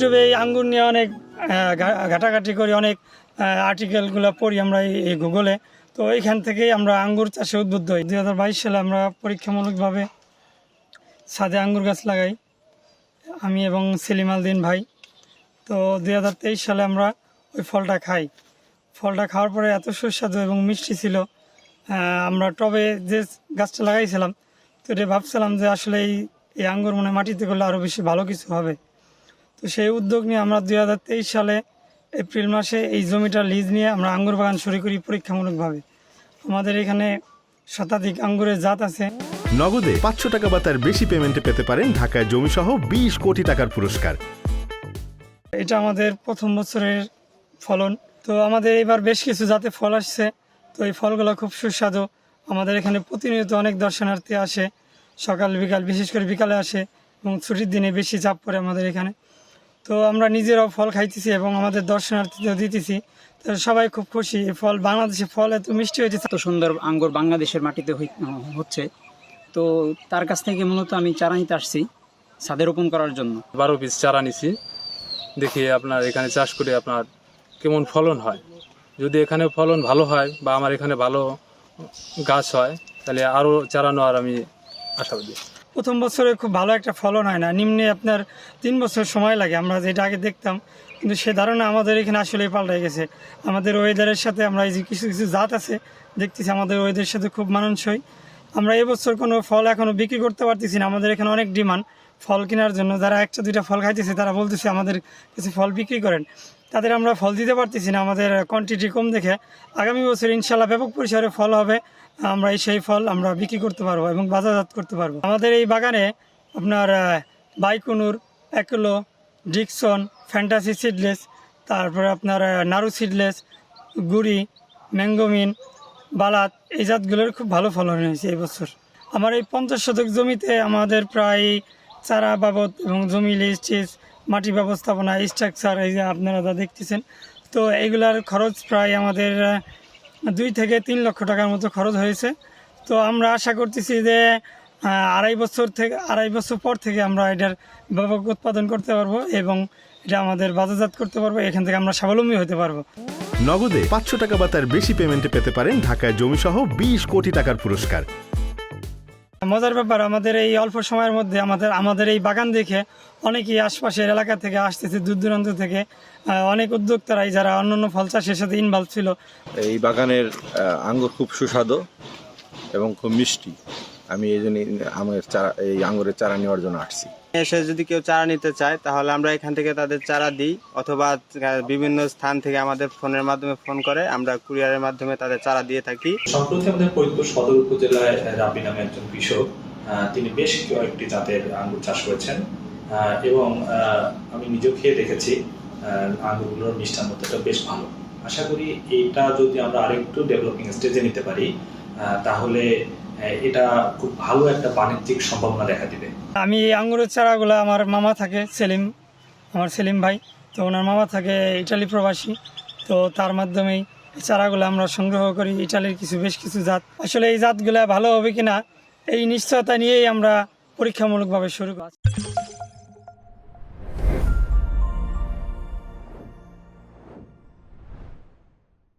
ইউটিউবে এই আঙ্গুর নিয়ে অনেক ঘাটাঘাটি করি, অনেক আর্টিকেলগুলো পড়ি আমরা এই গুগলে। তো এইখান থেকেই আমরা আঙ্গুর চাষে উদ্বুদ্ধ হই। 2022 সালে আমরা পরীক্ষামূলকভাবে ছাদে আঙ্গুর গাছ লাগাই, আমি এবং সেলিম আলদিন ভাই। তো 2023 সালে আমরা ওই ফলটা খাই। ফলটা খাওয়ার পরে এত সুস্বাদু এবং মিষ্টি ছিল। আমরা টবে যে গাছটা লাগাইছিলাম, তো এটা ভাবছিলাম যে আসলে এই আঙ্গুর মনে মাটিতে করলে আরও বেশি ভালো কিছু হবে। তো সেই উদ্যোগ নিয়ে আমরা 2023 সালে এপ্রিল মাসে এই জমিটা লিজ নিয়ে আমরা আঙ্গুর বাগান শুরু করি পরীক্ষামূলকভাবে। আমাদের এখানে শতাধিক আঙ্গুরের জাত আছে। নগদে 500 টাকা বা তার বেশি পেমেন্টে পেতে পারেন ঢাকায় জমিসহ 20 কোটি টাকার পুরস্কার। এটা আমাদের প্রথম বছরের ফলন। তো আমাদের এবার বেশ কিছু জাতে ফল আসছে। তো এই ফলগুলো খুব সুস্বাদু। আমাদের এখানে প্রতিনিয়ত অনেক দর্শনার্থী আসে, সকাল বিকাল, বিশেষ করে বিকালে আসে এবং ছুটির দিনে বেশি চাপ পড়ে আমাদের এখানে। তো আমরা নিজেরাও ফল খাইতেছি এবং আমাদের দর্শনার্থীদের দিতেছি। তো সবাই খুব খুশি। এই ফল, বাংলাদেশে ফল এত মিষ্টি হয়েছে। এত সুন্দর আঙ্গুর বাংলাদেশের মাটিতে হচ্ছে। তো তার কাছ থেকে মূলত আমি চারা নিতে আসছি ছাদে রোপণ করার জন্য। 12 পিস চারা নিছি, দেখি আপনার এখানে চাষ করে আপনার কেমন ফলন হয়। যদি এখানে ফলন ভালো হয় বা আমার এখানে ভালো গাছ হয়, তাহলে আরও চারা নেওয়ার আমি আশাবাদী। প্রথম বছরে খুব ভালো একটা ফলন হয় না, নিম্নে আপনার 3 বছর সময় লাগে। আমরা যেটা আগে দেখতাম, কিন্তু সে ধারণা আমাদের এখানে আসলেই পাল্টে গেছে। আমাদের ওয়েদারের সাথে আমরা এই যে কিছু কিছু জাত আছে দেখতেছি, আমাদের ওয়েদারের সাথে খুব মানানসই। আমরা এবছর কোনো ফল এখনও বিক্রি করতে পারতেছি না। আমাদের এখানে অনেক ডিমান্ড ফল কেনার জন্য। যারা 1-2টা ফল খাইতেছে তারা বলতেছে আমাদের কিছু ফল বিক্রি করেন। তাদের আমরা ফল দিতে পারতেছি না, আমাদের কোয়ান্টিটি কম দেখে। আগামী বছর ইনশাল্লাহ ব্যাপক পরিসরে ফল হবে। আমরা সেই ফল আমরা বিক্রি করতে পারবো এবং বাজারজাত করতে পারবো। আমাদের এই বাগানে আপনার বাইকুনুর, অ্যাকোলো, ডিকসন, ফ্যান্টাসি সিডলেস, তারপরে আপনার নারু সিডলেস, গুড়ি, ম্যাঙ্গোমিন, বালাত, এই জাতগুলোর খুব ভালো ফলন হয়েছে এই বছর। আমার এই 50 শতক জমিতে আমাদের প্রায় চারা বাবদ এবং জমি লিজ, মাটি ব্যবস্থাপনা, স্ট্রাকচার, এই যে আপনারা যা দেখতেছেন, তো এইগুলার খরচ প্রায় আমাদের 2 থেকে 3 লক্ষ টাকার মতো খরচ হয়েছে। তো আমরা আশা করতেছি যে 2.5 বছর পর থেকে আমরা এটার ব্যাপক উৎপাদন করতে পারবো এবং এটা আমাদের বাজারজাত করতে পারবো। এখান থেকে আমরা স্বাবলম্বী হতে পারবো। নগদে 500 টাকা বা তার বেশি পেমেন্টে পেতে পারেন ঢাকায় জমিসহ 20 কোটি টাকার পুরস্কার। মজার ব্যাপার, আমাদের এই অল্প সময়ের মধ্যে আমাদের এই বাগান দেখে অনেকেই আশপাশের এলাকা থেকে আসতেছে, দূর দূরান্ত থেকে অনেক উদ্যোক্তারাই যারা অন্যান্য ফল চাষের সাথে ইনভলভ ছিল। এই বাগানের আঙ্গুর খুব সুস্বাদু এবং খুব মিষ্টি। আমি এই জন্য এই আঙ্গুরের চারা নেওয়ার জন্য আসছি। এসে যদি কেউ চারা নিতে চায় তাহলে আমরা এখান থেকে তাদের চারা দিই, অথবা বিভিন্ন স্থান থেকে আমাদের ফোনের মাধ্যমে ফোন করে আমরা কুরিয়ারের মাধ্যমে তাদের চারা দিয়ে থাকি। সম্প্রতি আমাদের ফরিদপুর সদর উপজেলায় রাবি নামে একজন কৃষক, তিনি বেশ কয়েকটি জাতের আঙ্গুর চাষ করেছেন এবং আমি নিজেও খেয়ে দেখেছি আঙ্গুরগুলোর মিষ্টান্নতা বেশ ভালো। আশা করি এটা যদি আমরা আরেকটু ডেভেলপিং স্টেজে নিতে পারি তাহলে এটা খুব ভালো একটা বাণিজ্যিক সম্ভাবনা দেখা দিবে। আমি এই আঙ্গুরের চারাগুলো, আমার মামা থাকে সেলিম ভাই, তো ওনার মামা থাকে ইটালি প্রবাসী। তো তার মাধ্যমেই এই চারাগুলো আমরা সংগ্রহ করি, ইটালির বেশ কিছু জাত। আসলে এই জাতগুলো ভালো হবে কিনা এই নিশ্চয়তা নিয়েই আমরা পরীক্ষামূলকভাবে শুরু করি।